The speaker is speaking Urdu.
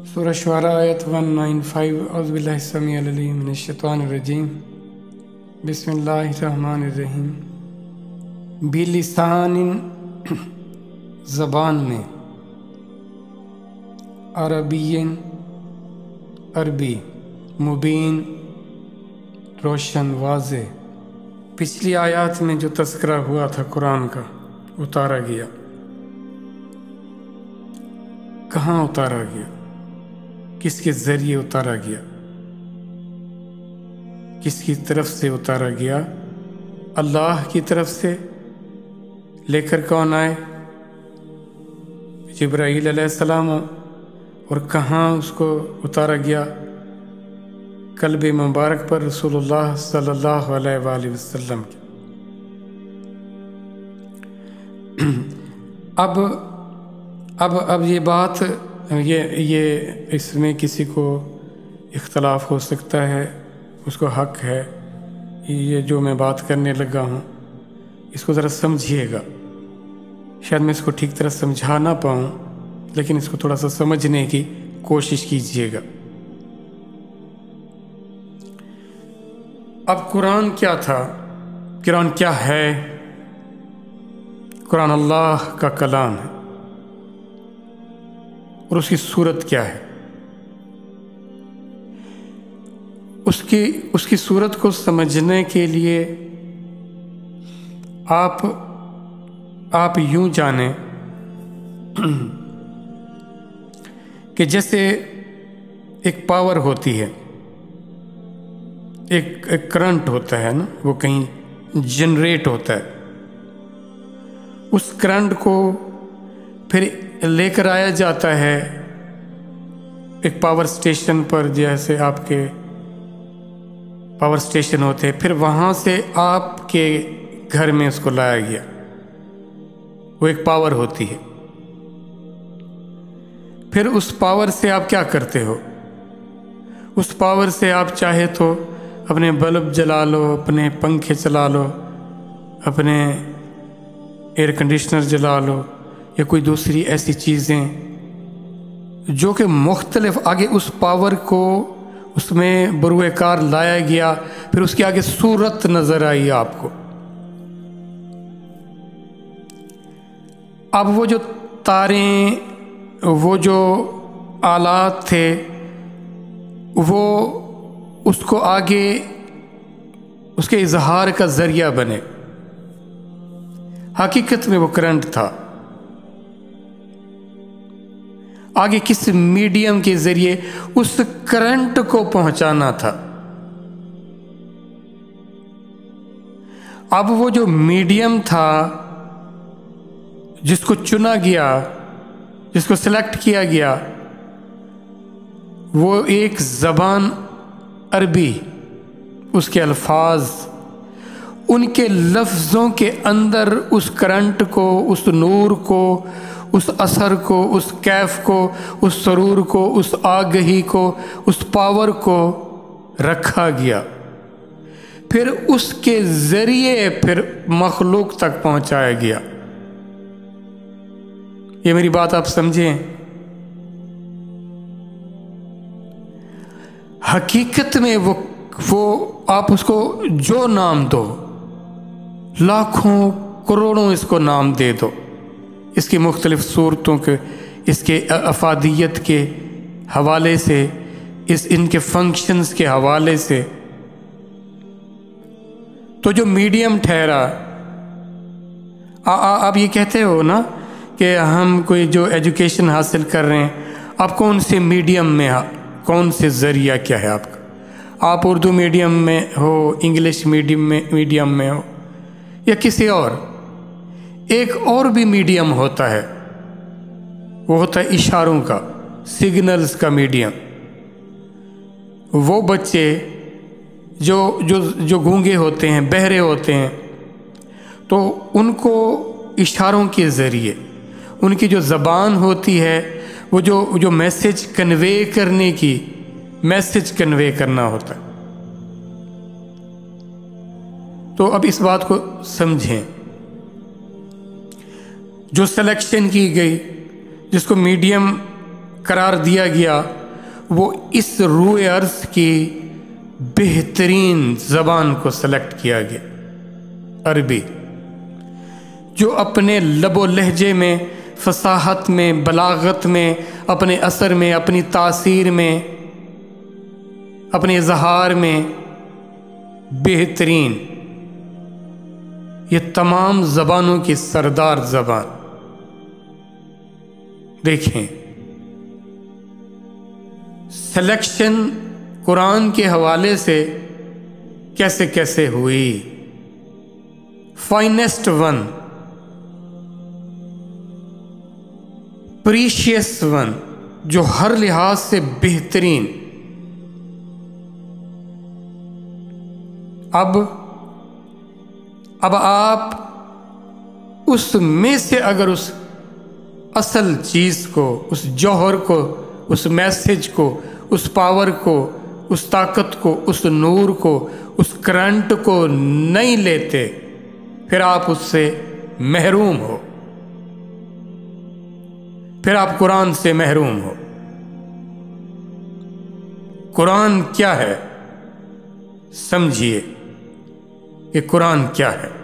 سورہ شعراء آیت 195 اعوذ باللہ السمیع العلیم من الشیطان الرجیم بسم اللہ الرحمن الرحیم بلسان زبان میں عربی عربی مبین روشن واضح۔ پچھلی آیات میں جو تذکرہ ہوا تھا قرآن کا اتارا گیا، کہاں اتارا گیا، کس کے ذریعے اتارا گیا، کس کی طرف سے اتارا گیا؟ اللہ کی طرف سے۔ لے کر کون آئے؟ جبرائیل علیہ السلام۔ اور کہاں اس کو اتارا گیا؟ قلب مبارک پر رسول اللہ صلی اللہ علیہ وآلہ وسلم کی۔ اب یہ بات یہ اس میں کسی کو اختلاف ہو سکتا ہے، اس کو حق ہے۔ یہ جو میں بات کرنے لگا ہوں اس کو ذرا سمجھیے گا، شاید میں اس کو ٹھیک طرح سمجھا نہ پاؤں، لیکن اس کو تھوڑا سا سمجھنے کی کوشش کیجیے گا۔ اب قرآن کیا تھا، قرآن کیا ہے؟ قرآن اللہ کا کلام ہے، اور اس کی صورت کیا ہے؟ اس کی صورت کو سمجھنے کے لیے آپ یوں جانیں کہ جیسے ایک پاور ہوتی ہے، ایک کرنٹ ہوتا ہے نا، وہ کہیں جنریٹ ہوتا ہے، اس کرنٹ کو پھر لے کر آیا جاتا ہے ایک پاور سٹیشن پر، جیسے آپ کے پاور سٹیشن ہوتے ہیں، پھر وہاں سے آپ کے گھر میں اس کو لایا گیا، وہ ایک پاور ہوتی ہے۔ پھر اس پاور سے آپ کیا کرتے ہو؟ اس پاور سے آپ چاہے تو اپنے بلب جلا لو، اپنے پنکھے چلا لو، اپنے ایئر کنڈیشنر جلا لو، یا کوئی دوسری ایسی چیزیں جو کہ مختلف آگے اس پاور کو اس میں بروئے کار لایا گیا، پھر اس کی آگے صورت نظر آئی آپ کو۔ اب وہ جو تاریں، وہ جو آلات تھے، وہ اس کو آگے اس کے اظہار کا ذریعہ بنے۔ حقیقت میں وہ کرنٹ تھا، آگے کس میڈیم کے ذریعے اس کرنٹ کو پہنچانا تھا۔ اب وہ جو میڈیم تھا جس کو چنا گیا، جس کو سلیکٹ کیا گیا، وہ ایک زبان عربی، اس کے الفاظ، ان کے لفظوں کے اندر اس کرنٹ کو، اس نور کو، اس اثر کو، اس کیف کو، اس سرور کو، اس آگہی کو، اس پاور کو رکھا گیا، پھر اس کے ذریعے پھر مخلوق تک پہنچایا گیا۔ یہ میری بات آپ سمجھیں؟ حقیقت میں وہ آپ اس کو جو نام دو، لاکھوں کروڑوں اس کو نام دے دو، اس کی مختلف صورتوں کے، اس کے افادیت کے حوالے سے، ان کے فنکشنز کے حوالے سے، تو جو میڈیم ٹھہرا، آپ یہ کہتے ہو نا کہ ہم کوئی جو ایجوکیشن حاصل کر رہے ہیں، آپ کون سے میڈیم میں، کون سے ذریعہ کیا ہے آپ کا؟ آپ اردو میڈیم میں ہو، انگلش میڈیم میں ہو، یا کسی اور؟ ایک اور بھی میڈیم ہوتا ہے، وہ ہوتا ہے اشاروں کا، سگنلز کا میڈیم۔ وہ بچے جو گونگے ہوتے ہیں، بہرے ہوتے ہیں، تو ان کو اشاروں کے ذریعے، ان کی جو زبان ہوتی ہے، وہ جو میسج کنوے کرنا ہوتا ہے۔ تو اب اس بات کو سمجھیں، جو سلیکشن کی گئی، جس کو میڈیم قرار دیا گیا وہ اس روئے ارض کی بہترین زبان کو سلیکٹ کیا گیا، عربی، جو اپنے لب و لہجے میں، فصاحت میں، بلاغت میں، اپنے اثر میں، اپنی تاثیر میں، اپنے اظہار میں بہترین، یہ تمام زبانوں کی سردار زبان۔ دیکھیں سلیکشن قرآن کے حوالے سے کیسے کیسے ہوئی۔ فائنسٹ ون، پریشیس ون، جو ہر لحاظ سے بہترین۔ اب آپ اس میں سے اگر اس اصل چیز کو، اس جوہر کو، اس میسج کو، اس پاور کو، اس طاقت کو، اس نور کو، اس کرنٹ کو نہیں لیتے، پھر آپ اس سے محروم ہو، پھر آپ قرآن سے محروم ہو۔ قرآن کیا ہے؟ سمجھیے کہ قرآن کیا ہے۔